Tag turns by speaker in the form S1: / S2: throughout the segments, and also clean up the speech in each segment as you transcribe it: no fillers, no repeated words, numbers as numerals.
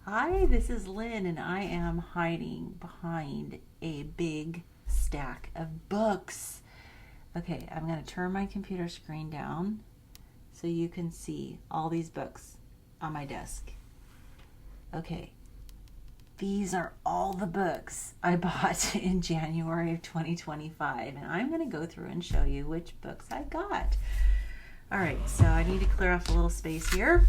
S1: Hi, this is Lynn, and I am hiding behind a big stack of books. Okay, I'm going to turn my computer screen down so you can see all these books on my desk. Okay, these are all the books I bought in January of 2025, and I'm going to go through and show you which books I got. All right, so I need to clear off a little space here.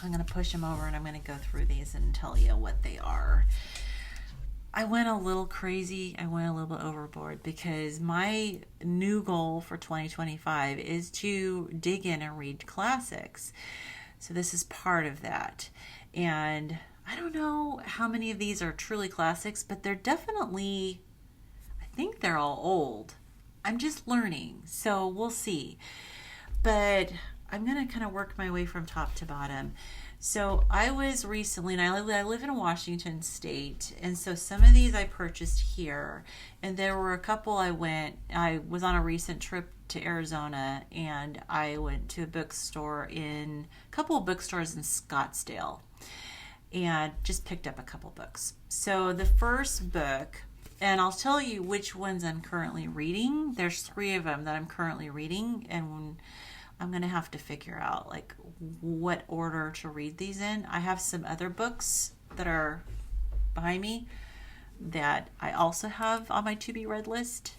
S1: I'm going to push them over and I'm going to go through these and tell you what they are. I went a little crazy. I went a little bit overboard because my new goal for 2025 is to dig in and read classics. So this is part of that. And I don't know how many of these are truly classics, but they're definitely, I think they're all old. I'm just learning, so we'll see. But I'm going to kind of work my way from top to bottom. So I was recently, and I live in Washington State, and so some of these I purchased here, and there were a couple I was on a recent trip to Arizona, and I went to a couple of bookstores in Scottsdale, and just picked up a couple books. So the first book, and I'll tell you which ones I'm currently reading. There's 3 of them that I'm currently reading, and I'm going to have to figure out like what order to read these in. I have some other books that are behind me that I also have on my to be read list.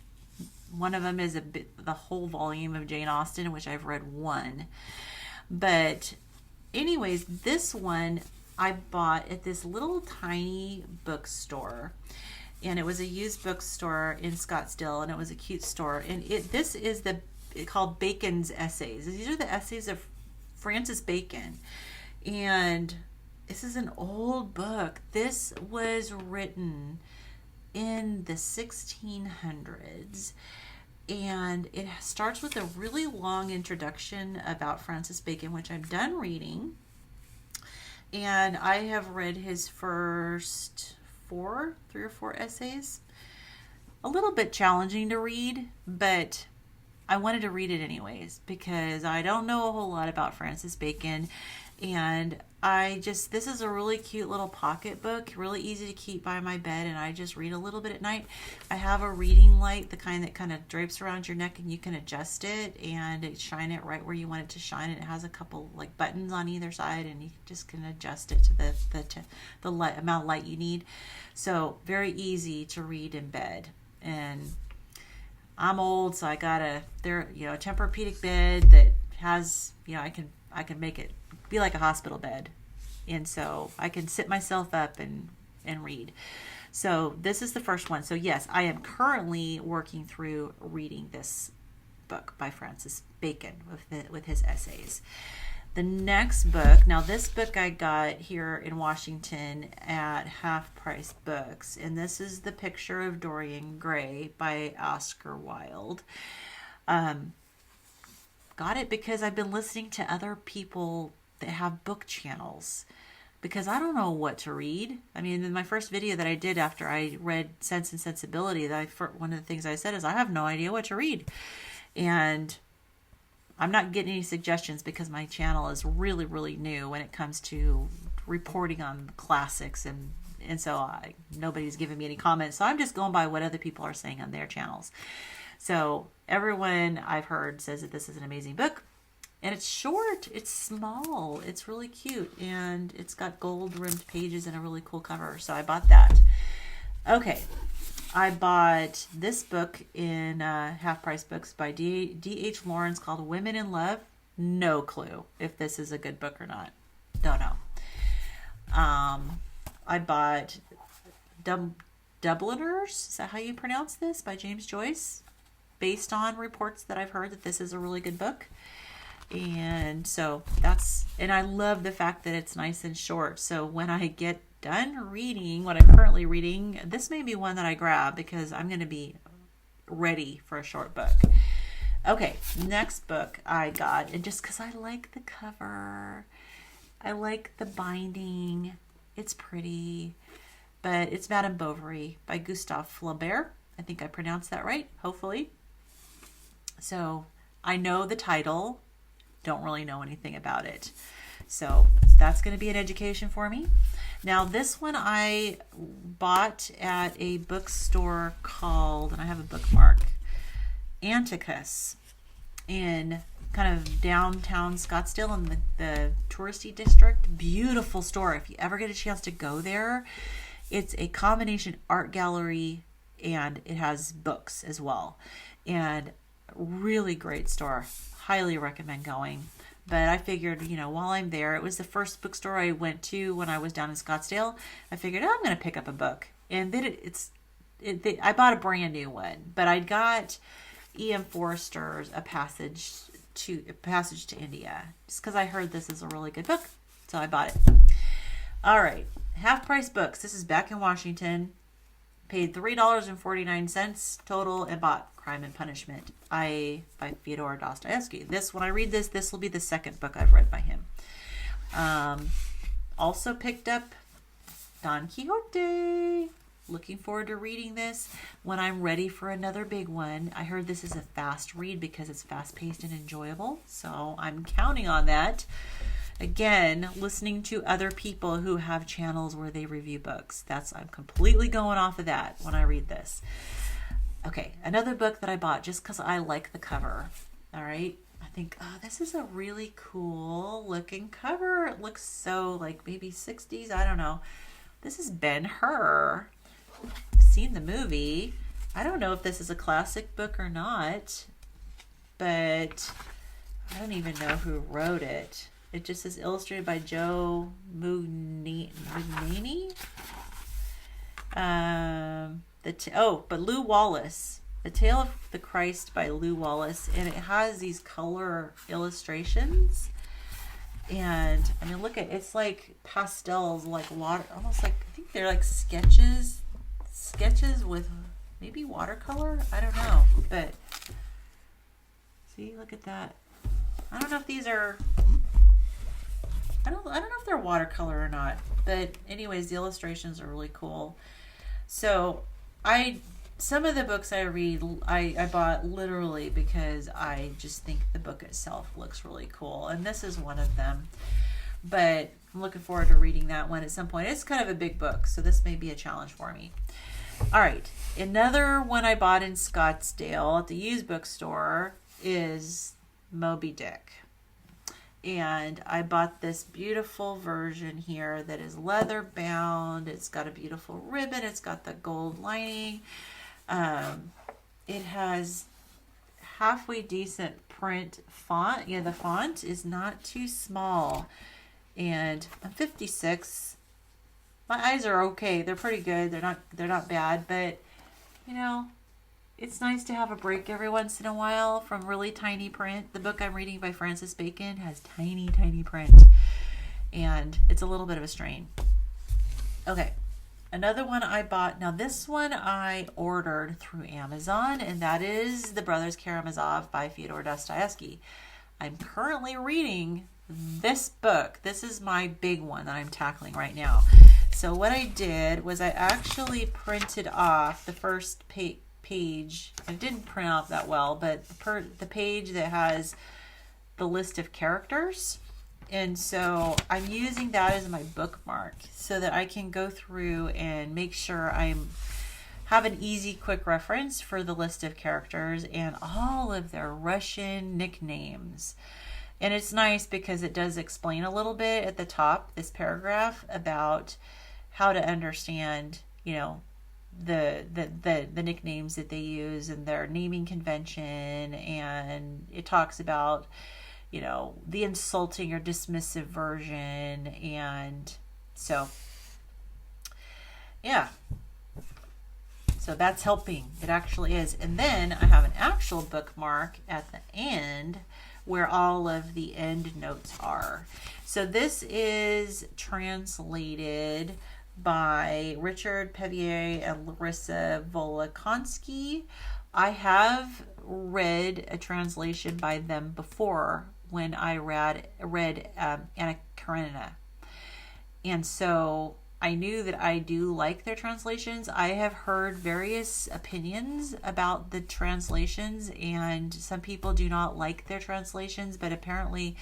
S1: One of them is the whole volume of Jane Austen, which I've read one. But anyways, this one I bought at this little tiny bookstore. And it was a used bookstore in Scottsdale, and it was a cute store. And this is called Bacon's Essays. These are the essays of Francis Bacon. And this is an old book. This was written in the 1600s. And it starts with a really long introduction about Francis Bacon, which I'm done reading. And I have read his first 3 or 4 essays. A little bit challenging to read, but I wanted to read it anyways because I don't know a whole lot about Francis Bacon, and this is a really cute little pocket book, really easy to keep by my bed, and I just read a little bit at night. I have a reading light, the kind that kind of drapes around your neck and you can adjust it and shine it right where you want it to shine, and it has a couple like buttons on either side, and you just can adjust it to the light, amount of light you need. So very easy to read in bed. And I'm old, so I got a Tempur-Pedic bed that has, I can make it be like a hospital bed. And so I can sit myself up and read. So this is the first one. So yes, I am currently working through reading this book by Francis Bacon with his essays. The next book, now this book I got here in Washington at Half Price Books, and this is The Picture of Dorian Gray by Oscar Wilde. Got it because I've been listening to other people that have book channels because I don't know what to read. I mean, in my first video that I did after I read Sense and Sensibility, one of the things I said is I have no idea what to read. And I'm not getting any suggestions because my channel is really, really new when it comes to reporting on classics, and so nobody's giving me any comments. So I'm just going by what other people are saying on their channels. So everyone I've heard says that this is an amazing book, and it's short, it's small, it's really cute, and it's got gold-rimmed pages and a really cool cover. So I bought that. Okay. I bought this book in Half Price Books by D.H. Lawrence called Women in Love. No clue if this is a good book or not. Don't know. I bought Dubliners, is that how you pronounce this, by James Joyce, based on reports that I've heard that this is a really good book. And so and I love the fact that it's nice and short. So when I get done reading what I'm currently reading, this may be one that I grab because I'm going to be ready for a short book. Okay, next book I got, and just because I like the cover, I like the binding, it's pretty, but it's Madame Bovary by Gustave Flaubert. I think I pronounced that right, hopefully. So I know the title, don't really know anything about it. So that's going to be an education for me. Now this one I bought at a bookstore called, and I have a bookmark, Anticus, in kind of downtown Scottsdale in the touristy district. Beautiful store. If you ever get a chance to go there, it's a combination art gallery and it has books as well. And really great store. Highly recommend going. But I figured, while I'm there, it was the first bookstore I went to when I was down in Scottsdale. I figured, I'm going to pick up a book. And then I bought a brand new one. But I got E.M. Forster's A Passage to India, just because I heard this is a really good book. So I bought it. All right. Half Price Books. This is back in Washington. Paid $3.49 total and bought Crime and Punishment by Fyodor Dostoevsky. When I read this will be the second book I've read by him. Also picked up Don Quixote. Looking forward to reading this when I'm ready for another big one. I heard this is a fast read because it's fast-paced and enjoyable, so I'm counting on that. Again, listening to other people who have channels where they review books. I'm completely going off of that when I read this. Okay, another book that I bought just because I like the cover. All right, I think, this is a really cool looking cover. It looks so like maybe 60s. I don't know. This is Ben-Hur. I've seen the movie. I don't know if this is a classic book or not, but I don't even know who wrote it. It just says illustrated by Joe Mugnini. But Lou Wallace. The Tale of the Christ by Lou Wallace. And it has these color illustrations. And I mean, look at it's like pastels, like water, almost like, I think they're like sketches with maybe watercolor. I don't know, but see, look at that. I don't know if these are. I don't know if they're watercolor or not, but anyways, the illustrations are really cool. So some of the books I read, I bought literally because I just think the book itself looks really cool. And this is one of them. But I'm looking forward to reading that one at some point. It's kind of a big book, so this may be a challenge for me. All right. Another one I bought in Scottsdale at the used bookstore is Moby Dick. And I bought this beautiful version here that is leather bound. It's got a beautiful ribbon. It's got the gold lining. It has halfway decent print font. Yeah, the font is not too small. And I'm 56. My eyes are okay. They're pretty good. They're not bad, but it's nice to have a break every once in a while from really tiny print. The book I'm reading by Francis Bacon has tiny, tiny print. And it's a little bit of a strain. Okay. Another one I bought. Now this one I ordered through Amazon, and that is The Brothers Karamazov by Fyodor Dostoevsky. I'm currently reading this book. This is my big one that I'm tackling right now. So what I did was I actually printed off the first page. It didn't print out that well, but the page that has the list of characters. And so I'm using that as my bookmark so that I can go through and make sure I have an easy, quick reference for the list of characters and all of their Russian nicknames. And it's nice because it does explain a little bit at the top, this paragraph, about how to understand, the nicknames that they use and their naming convention. And it talks about the insulting or dismissive version. And so, yeah. So that's helping. It actually is. And then I have an actual bookmark at the end where all of the end notes are. So this is translated by Richard Pevier and Larissa Volokonsky. I have read a translation by them before when I read Anna Karenina. And so I knew that I do like their translations. I have heard various opinions about the translations, and some people do not like their translations, but apparently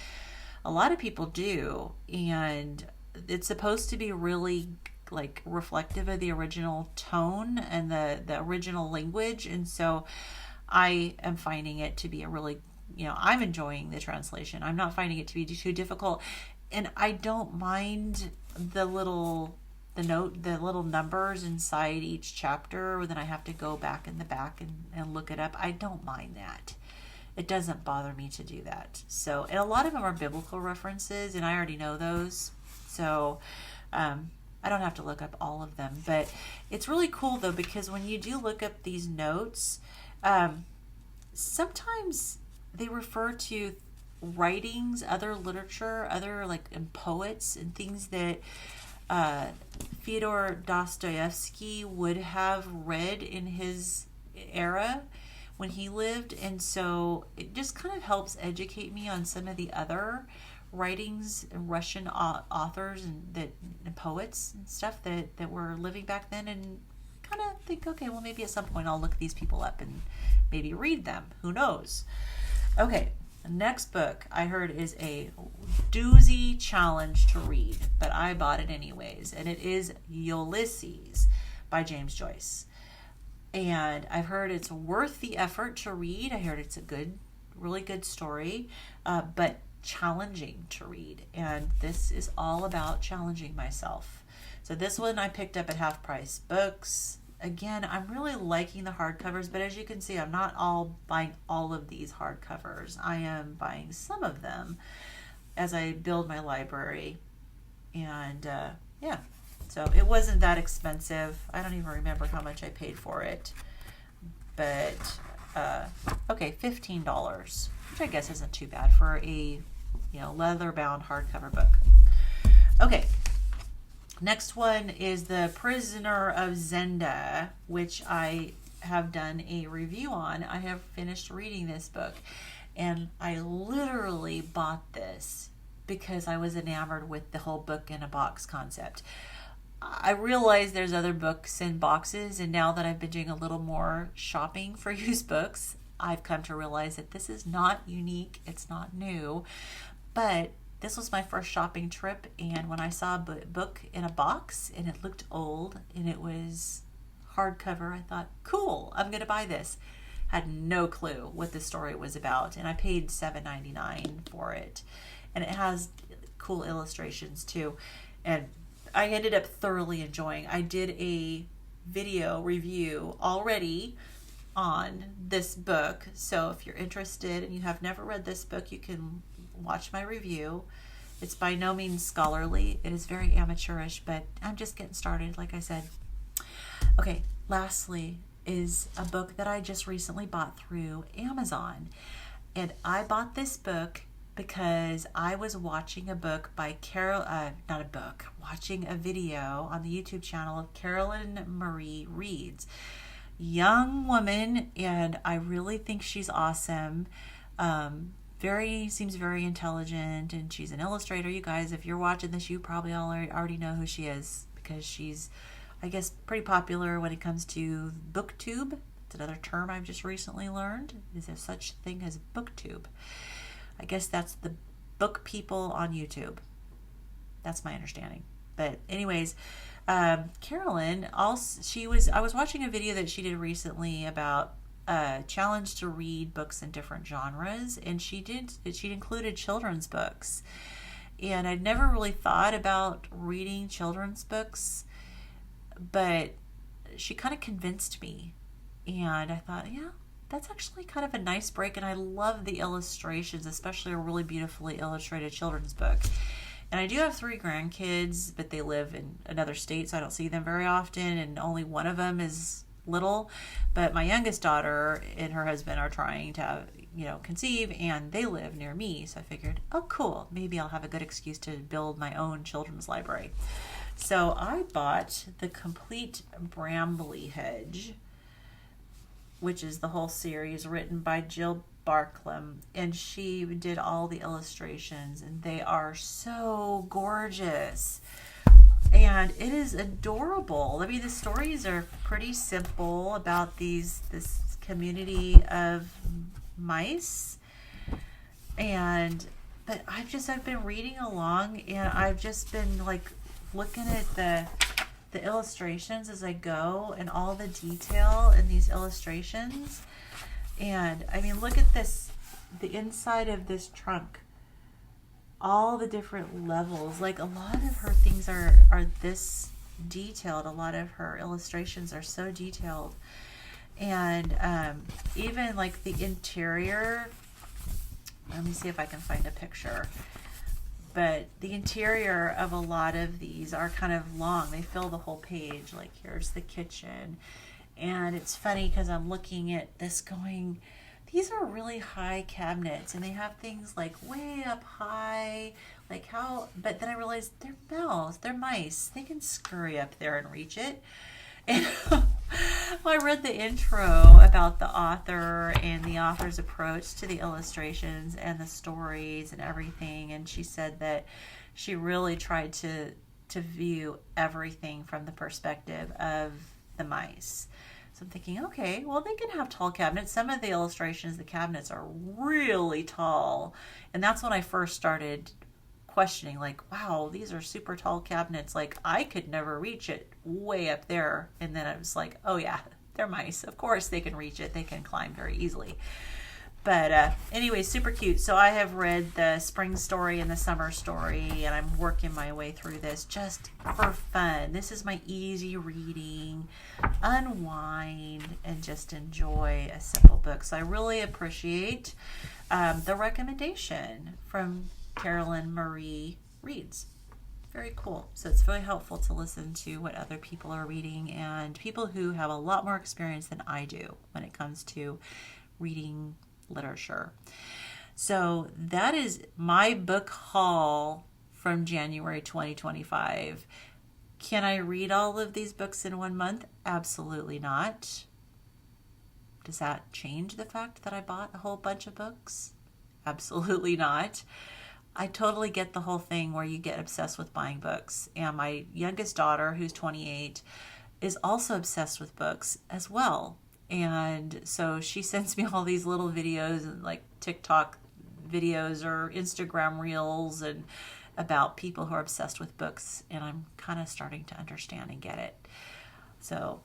S1: a lot of people do, and it's supposed to be really like reflective of the original tone and the original language. And so I am finding it to be a really, I'm enjoying the translation. I'm not finding it to be too difficult, and I don't mind the little numbers inside each chapter. Then I have to go back in the back and look it up. I don't mind that. It doesn't bother me to do that. So, and a lot of them are biblical references, and I already know those. So, I don't have to look up all of them. But it's really cool, though, because when you do look up these notes, sometimes they refer to writings, other literature, other and poets and things that Fyodor Dostoevsky would have read in his era when he lived. And so it just kind of helps educate me on some of the other writings, Russian authors and poets and stuff that were living back then, and kind of think, okay, well, maybe at some point I'll look these people up and maybe read them. Who knows? Okay, the next book I heard is a doozy challenge to read, but I bought it anyways, and it is Ulysses by James Joyce. And I've heard it's worth the effort to read. I heard it's a really good story, but challenging to read. And this is all about challenging myself. So this one I picked up at Half Price Books. Again, I'm really liking the hardcovers, but as you can see, I'm not buying all of these hardcovers. I am buying some of them as I build my library. And yeah. So it wasn't that expensive. I don't even remember how much I paid for it. But, okay, $15, which I guess isn't too bad for a, leather-bound hardcover book. Okay, next one is The Prisoner of Zenda, which I have done a review on. I have finished reading this book, and I literally bought this because I was enamored with the whole book in a box concept. I realize there's other books in boxes, and now that I've been doing a little more shopping for used books, I've come to realize that this is not unique, it's not new, but this was my first shopping trip, and when I saw a book in a box, and it looked old, and it was hardcover, I thought, cool, I'm going to buy this. Had no clue what the story was about, and I paid $7.99 for it, and it has cool illustrations too, and I ended up thoroughly enjoying. I did a video review already on this book. So if you're interested and you have never read this book, you can watch my review. It's by no means scholarly. It is very amateurish, but I'm just getting started, like I said. Okay, lastly is a book that I just recently bought through Amazon. And I bought this book because I was watching a book by watching a video on the YouTube channel of Carolyn Marie Reads. Young woman, and I really think she's awesome. Seems very intelligent, and she's an illustrator. You guys, if you're watching this, you probably already know who she is, because she's, I guess, pretty popular when it comes to BookTube. It's another term I've just recently learned. Is there such thing as BookTube? I guess that's the book people on YouTube. That's my understanding. But anyways, Carolyn, I was watching a video that she did recently about challenge to read books in different genres, and she included children's books. And I'd never really thought about reading children's books, but she kind of convinced me. And I thought, yeah, that's actually kind of a nice break, and I love the illustrations, especially a really beautifully illustrated children's book. And I do have 3 grandkids, but they live in another state, so I don't see them very often, and only one of them is little. But my youngest daughter and her husband are trying to, conceive, and they live near me, so I figured, oh, cool, maybe I'll have a good excuse to build my own children's library. So I bought The Complete Brambley Hedge, which is the whole series written by Jill Barklam, and she did all the illustrations, and they are so gorgeous, and it is adorable. I mean, the stories are pretty simple about this community of mice, and but I've been reading along, and I've just been like looking at the illustrations as I go, and all the detail in these illustrations. And I mean, look at this, the inside of this trunk, all the different levels. Like, a lot of her things are this detailed. A lot of her illustrations are so detailed. And even like the interior, let me see if I can find a picture. But the interior of a lot of these are kind of long. They fill the whole page. Like, here's the kitchen. And it's funny because I'm looking at this going, these are really high cabinets, and they have things like way up high, like how, but then I realized they're mouse, they're mice. They can scurry up there and reach it. And I read the intro about the author and the author's approach to the illustrations and the stories and everything, and she said that she really tried to view everything from the perspective of the mice. So I'm thinking, okay, well, they can have tall cabinets. Some of the illustrations, the cabinets are really tall, and that's when I first started questioning, like, wow, these are super tall cabinets. Like, I could never reach it way up there. And then I was like, oh yeah, they're mice. Of course they can reach it. They can climb very easily. But anyway, super cute. So I have read the spring story and the summer story, and I'm working my way through this just for fun. This is my easy reading, unwind, and just enjoy a simple book. So I really appreciate the recommendation from Carolyn Marie Reads. Very cool. So it's very helpful to listen to what other people are reading, and people who have a lot more experience than I do when it comes to reading literature. So that is my book haul from January 2025. Can I read all of these books in 1 month? Absolutely not. Does that change the fact that I bought a whole bunch of books? Absolutely not. I totally get the whole thing where you get obsessed with buying books. And my youngest daughter, who's 28, is also obsessed with books as well. And so she sends me all these little videos, and like TikTok videos or Instagram reels, and about people who are obsessed with books. And I'm kind of starting to understand and get it. So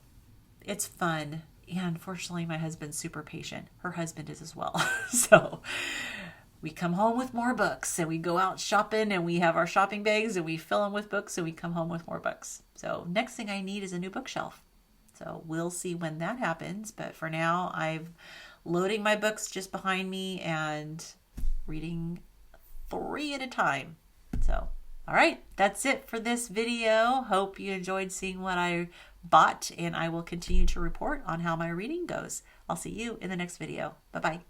S1: it's fun. And fortunately, my husband's super patient. Her husband is as well. So we come home with more books, and we go out shopping, and we have our shopping bags, and we fill them with books, and we come home with more books. So next thing I need is a new bookshelf. So we'll see when that happens. But for now, I'm loading my books just behind me and reading 3 at a time. So, all right, that's it for this video. Hope you enjoyed seeing what I bought, and I will continue to report on how my reading goes. I'll see you in the next video. Bye-bye.